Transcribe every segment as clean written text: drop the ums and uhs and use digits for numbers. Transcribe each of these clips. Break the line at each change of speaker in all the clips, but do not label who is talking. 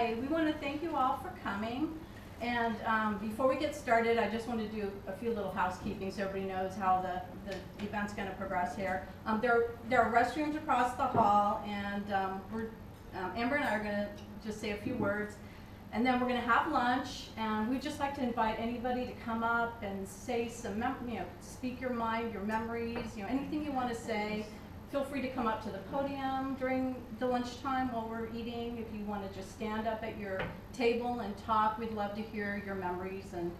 we want to thank you all for coming. And before we get started, I just want to do a few little housekeeping so everybody knows how the event's going to progress here. There are restrooms across the hall, and Amber and I are going to just say a few words. And then we're going to have lunch, and we'd just like to invite anybody to come up and say some, speak your mind, your memories, anything you want to say. Feel free to come up to the podium during the lunchtime while we're eating. If you want to just stand up at your table and talk, we'd love to hear your memories and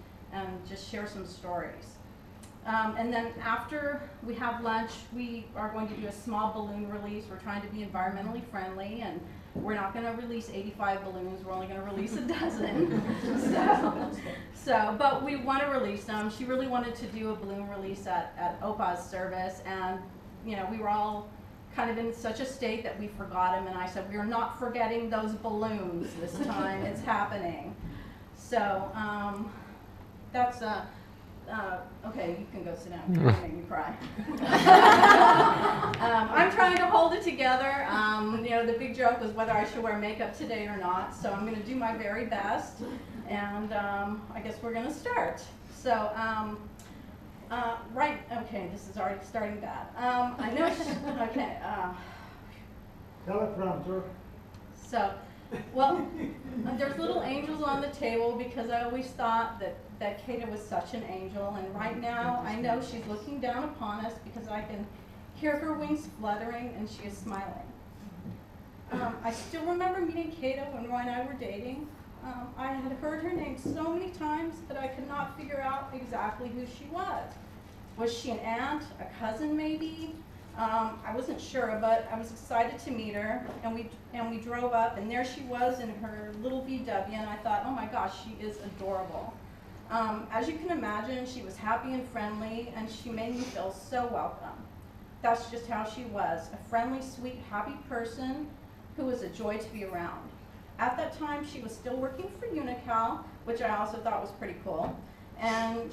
just share some stories. And then after we have lunch, we are going to do a small balloon release. We're trying to be environmentally friendly, and we're not going to release 85 balloons. We're only going to release a dozen. But we want to release them. She really wanted to do a balloon release at Opa's service, and we were all kind of in such a state that we forgot him, and I said, we're not forgetting those balloons this time. It's happening. So that's okay, you can go sit down. You're gonna make me cry. I'm trying to hold it together. The big joke was whether I should wear makeup today or not, so I'm going to do my very best, and I guess we're going to start. So, right, okay, this is already starting bad. I know, okay.
Teleprompter.
So, well, there's little angels on the table because I always thought that Kathe was such an angel, and right now I know she's looking down upon us because I can hear her wings fluttering and she is smiling. I still remember meeting Kathe when Roy and I were dating. I had heard her name so many times that I could not figure out exactly who she was. Was she an aunt, a cousin maybe? I wasn't sure, but I was excited to meet her, and we drove up, and there she was in her little VW, and I thought, oh my gosh, she is adorable. As you can imagine, she was happy and friendly, and she made me feel so welcome. That's just how she was, a friendly, sweet, happy person who was a joy to be around. At that time, she was still working for Unical, which I also thought was pretty cool. And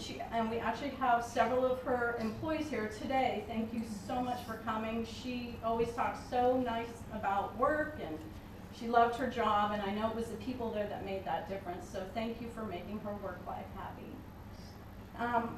we actually have several of her employees here today. Thank you so much for coming. She always talks so nice about work, and she loved her job, and I know it was the people there that made that difference. So thank you for making her work life happy.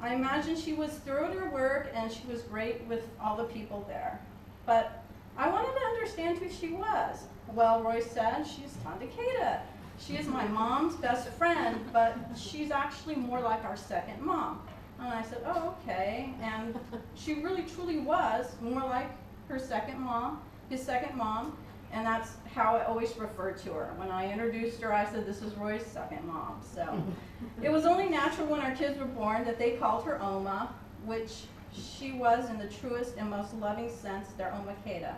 I imagine she was through at her work, and she was great with all the people there. But I wanted to understand who she was. Well, Roy said, she's Tante Kathe. She is my mom's best friend, but she's actually more like our second mom. And I said, oh, okay. And she really, truly was more like her second mom, his second mom, and that's how I always referred to her. When I introduced her, I said, this is Roy's second mom. So it was only natural when our kids were born that they called her Oma, which she was in the truest and most loving sense, their Oma Kathe.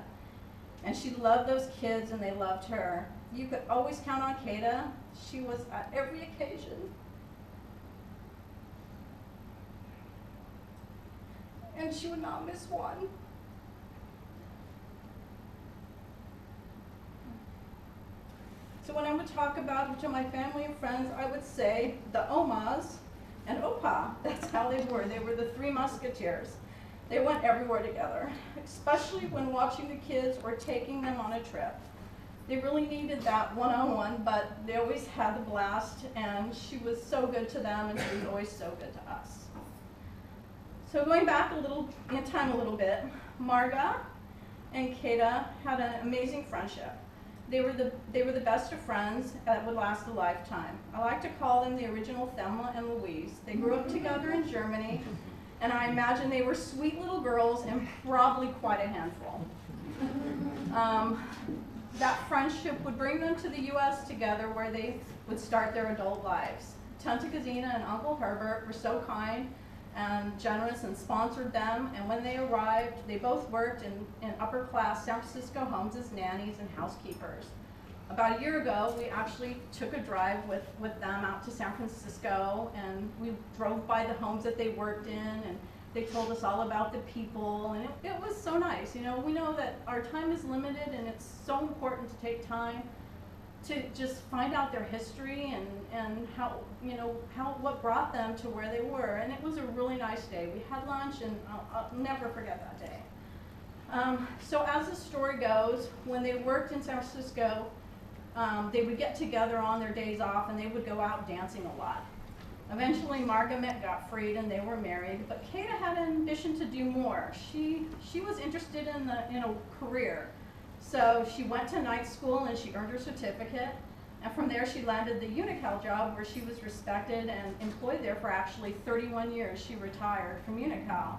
And she loved those kids, and they loved her. You could always count on Kathe. She was at every occasion. And she would not miss one. So when I would talk about to my family and friends, I would say the Omas and Opa. That's how they were. They were the three musketeers. They went everywhere together, especially when watching the kids or taking them on a trip. They really needed that one-on-one, but they always had the blast, and she was so good to them, and she was always so good to us. So going back in time a little bit, Marga and Kathe had an amazing friendship. They were the best of friends that would last a lifetime. I like to call them the original Thelma and Louise. They grew up together in Germany, and I imagine they were sweet little girls and probably quite a handful. That friendship would bring them to the U.S. together, where they would start their adult lives. Tante Gesine and Uncle Herbert were so kind and generous and sponsored them, and when they arrived, they both worked in upper-class San Francisco homes as nannies and housekeepers. About a year ago, we actually took a drive with them out to San Francisco, and we drove by the homes that they worked in, and they told us all about the people, and it was so nice. We know that our time is limited, and it's so important to take time to just find out their history and how, what brought them to where they were. And it was a really nice day. We had lunch, and I'll never forget that day. So as the story goes, when they worked in San Francisco, They would get together on their days off and they would go out dancing a lot. Eventually, Marga met Gottfried and they were married, but Kathe had an ambition to do more. She was interested in a career. So she went to night school and she earned her certificate. And from there, she landed the Unical job where she was respected and employed there for actually 31 years. She retired from Unical.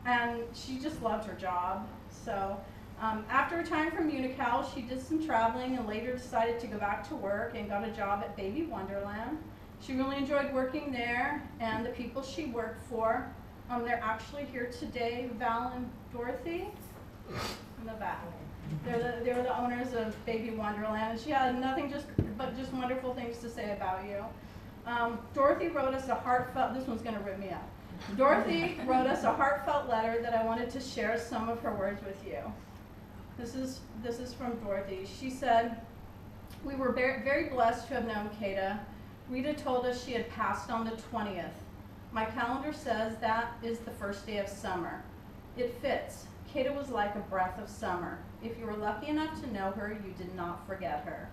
And she just loved her job. So after retiring from Unical, she did some traveling and later decided to go back to work and got a job at Baby Wonderland. She really enjoyed working there, and the people she worked for, they're actually here today, Val and Dorothy in the back. They're the owners of Baby Wonderland, and she had nothing but just wonderful things to say about you. Dorothy wrote us a heartfelt, this one's gonna rip me up. Dorothy wrote us a heartfelt letter that I wanted to share some of her words with you. This is from Dorothy. She said, "We were very blessed to have known Kathe. Rita told us she had passed on the 20th. My calendar says that is the first day of summer. It fits. Kathe was like a breath of summer. If you were lucky enough to know her, you did not forget her."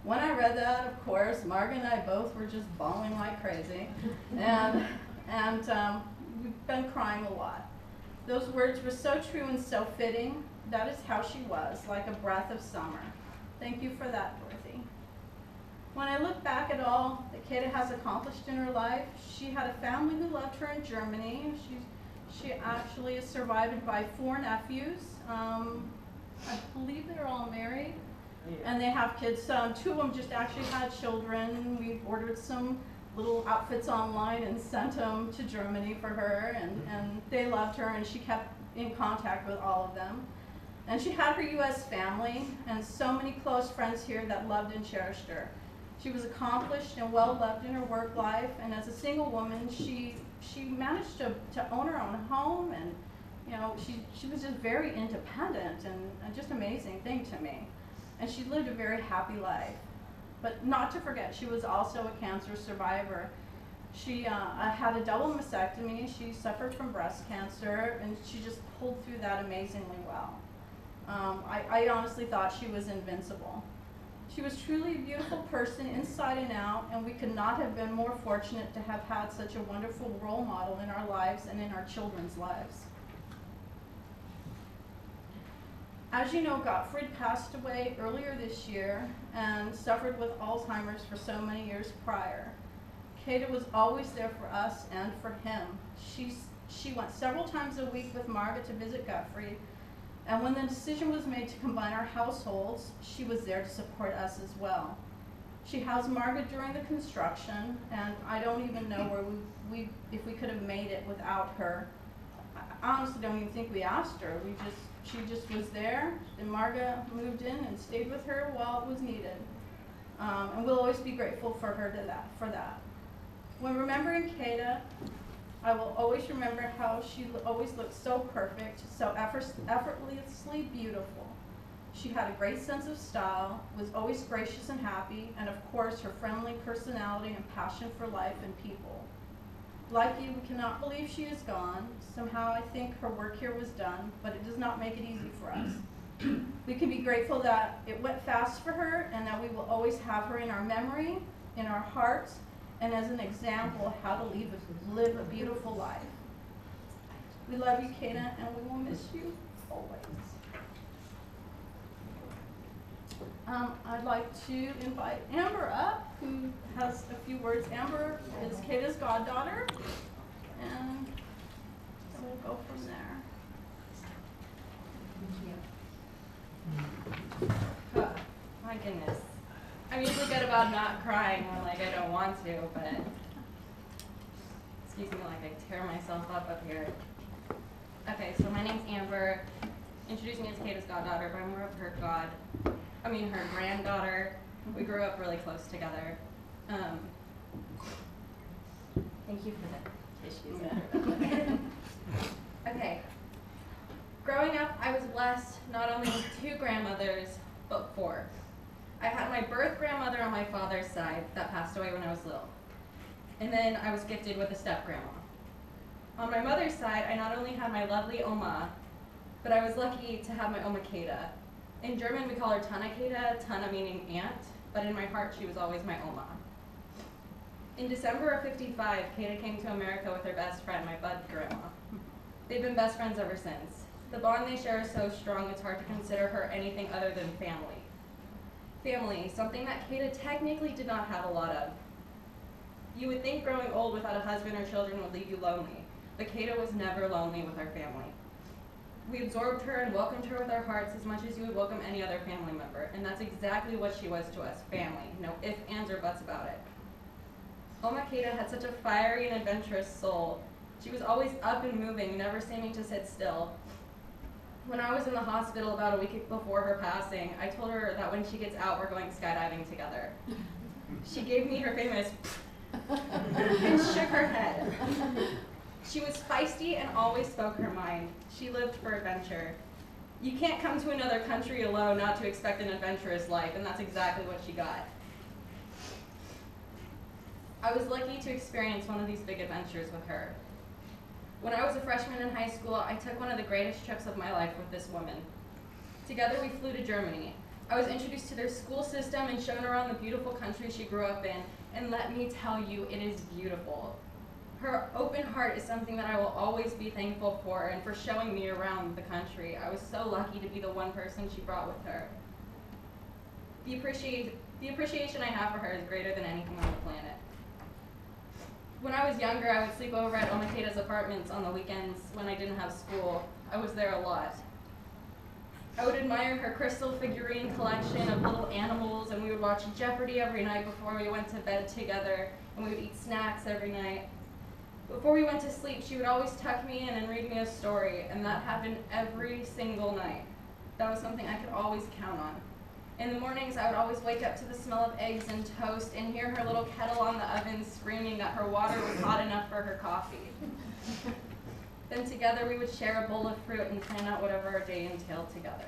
When I read that, of course, Marga and I both were just bawling like crazy. And we've been crying a lot. Those words were so true and so fitting. That is how she was, like a breath of summer. Thank you for that, Dorothy. When I look back at all that Kathe has accomplished in her life, she had a family who loved her in Germany. She actually is survived by 4 nephews. I believe they're all married, and they have kids. 2 of them just actually had children. We ordered some little outfits online and sent them to Germany for her, and they loved her, and she kept in contact with all of them. And she had her U.S. family and so many close friends here that loved and cherished her. She was accomplished and well-loved in her work life, and as a single woman, she managed to own her own home, and she was just very independent and just amazing thing to me. And she lived a very happy life. But not to forget, she was also a cancer survivor. She had a double mastectomy. She suffered from breast cancer, and she just pulled through that amazingly well. I honestly thought she was invincible. She was truly a beautiful person inside and out, and we could not have been more fortunate to have had such a wonderful role model in our lives and in our children's lives. As you know, Gottfried passed away earlier this year and suffered with Alzheimer's for so many years prior. Kathe was always there for us and for him. She went several times a week with Marga to visit Gottfried, and when the decision was made to combine our households, she was there to support us as well. She housed Marga during the construction, and I don't even know where if we could have made it without her. I honestly don't even think we asked her. She just was there, and Marga moved in and stayed with her while it was needed. And we'll always be grateful for her for that. When remembering Kathe, I will always remember how she always looked so perfect, so effortlessly beautiful. She had a great sense of style, was always gracious and happy, and of course her friendly personality and passion for life and people. Like you, we cannot believe she is gone. Somehow I think her work here was done, but it does not make it easy for us. We can be grateful that it went fast for her and that we will always have her in our memory, in our hearts, and as an example of how to live a beautiful life. We love you, Kathe, and we will miss you always. I'd like to invite Amber up, who has a few words. Amber is Kathe's goddaughter, and we'll go from there.
Oh, my goodness. I'm usually good about not crying when I don't want to, but excuse me, I tear myself up here. Okay, so my name's Amber. Introduced me as Kathe's goddaughter, but I'm more of her her granddaughter. We grew up really close together. Thank you for the tissues. Okay. Growing up, I was blessed not only with 2 grandmothers, but 4. I had my birth grandmother on my father's side that passed away when I was little. And then I was gifted with a step-grandma. On my mother's side, I not only had my lovely Oma, but I was lucky to have my Oma Kathe. In German, we call her Tana Kathe, Tana meaning aunt, but in my heart, she was always my Oma. In December of '55, Kathe came to America with her best friend, my bud grandma. They've been best friends ever since. The bond they share is so strong, it's hard to consider her anything other than family. Family, something that Kathe technically did not have a lot of. You would think growing old without a husband or children would leave you lonely, but Kathe was never lonely with our family. We absorbed her and welcomed her with our hearts as much as you would welcome any other family member, and that's exactly what she was to us, family. No ifs, ands, or buts about it. Oma Kathe had such a fiery and adventurous soul. She was always up and moving, never seeming to sit still. When I was in the hospital about a week before her passing, I told her that when she gets out, we're going skydiving together. She gave me her famous and shook her head. She was feisty and always spoke her mind. She lived for adventure. You can't come to another country alone not to expect an adventurous life, and that's exactly what she got. I was lucky to experience one of these big adventures with her. When I was a freshman in high school, I took one of the greatest trips of my life with this woman. Together we flew to Germany. I was introduced to their school system and shown around the beautiful country she grew up in, and let me tell you, it is beautiful. Her open heart is something that I will always be thankful for, and for showing me around the country. I was so lucky to be the one person she brought with her. The appreciation I have for her is greater than anything on the planet. When I was younger, I would sleep over at Oma Kathe's apartments on the weekends when I didn't have school. I was there a lot. I would admire her crystal figurine collection of little animals, and we would watch Jeopardy every night before we went to bed together, and we would eat snacks every night. Before we went to sleep, she would always tuck me in and read me a story, and that happened every single night. That was something I could always count on. In the mornings, I would always wake up to the smell of eggs and toast and hear her little kettle on the oven screaming that her water was hot enough for her coffee. Then together we would share a bowl of fruit and plan out whatever our day entailed together.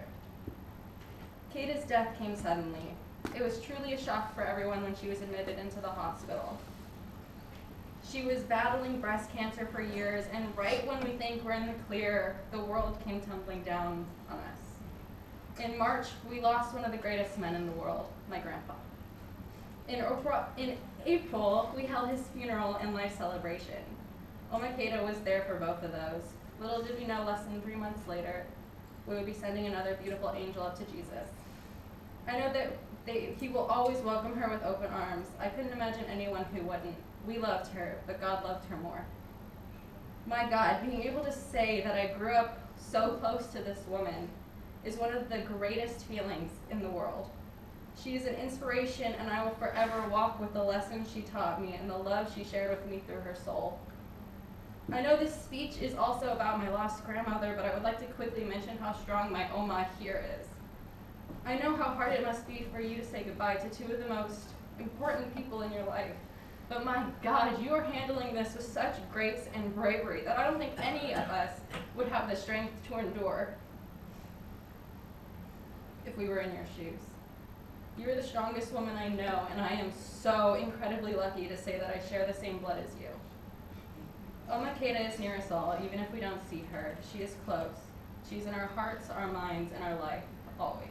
Kathe's death came suddenly. It was truly a shock for everyone when she was admitted into the hospital. She was battling breast cancer for years, and right when we think we're in the clear, the world came tumbling down on us. In March, we lost one of the greatest men in the world, my grandpa. In April, we held his funeral and life celebration. Oma Kathe was there for both of those. Little did we know, less than 3 months later, we would be sending another beautiful angel up to Jesus. I know that he will always welcome her with open arms. I couldn't imagine anyone who wouldn't. We loved her, but God loved her more. My God, being able to say that I grew up so close to this woman is one of the greatest feelings in the world. She is an inspiration, and I will forever walk with the lessons she taught me and the love she shared with me through her soul. I know this speech is also about my lost grandmother, but I would like to quickly mention how strong my Oma here is. I know how hard it must be for you to say goodbye to two of the most important people in your life. But my God, you are handling this with such grace and bravery that I don't think any of us would have the strength to endure if we were in your shoes. You're the strongest woman I know, and I am so incredibly lucky to say that I share the same blood as you. Oma Kathe is near us all, even if we don't see her. She is close. She's in our hearts, our minds, and our life, always.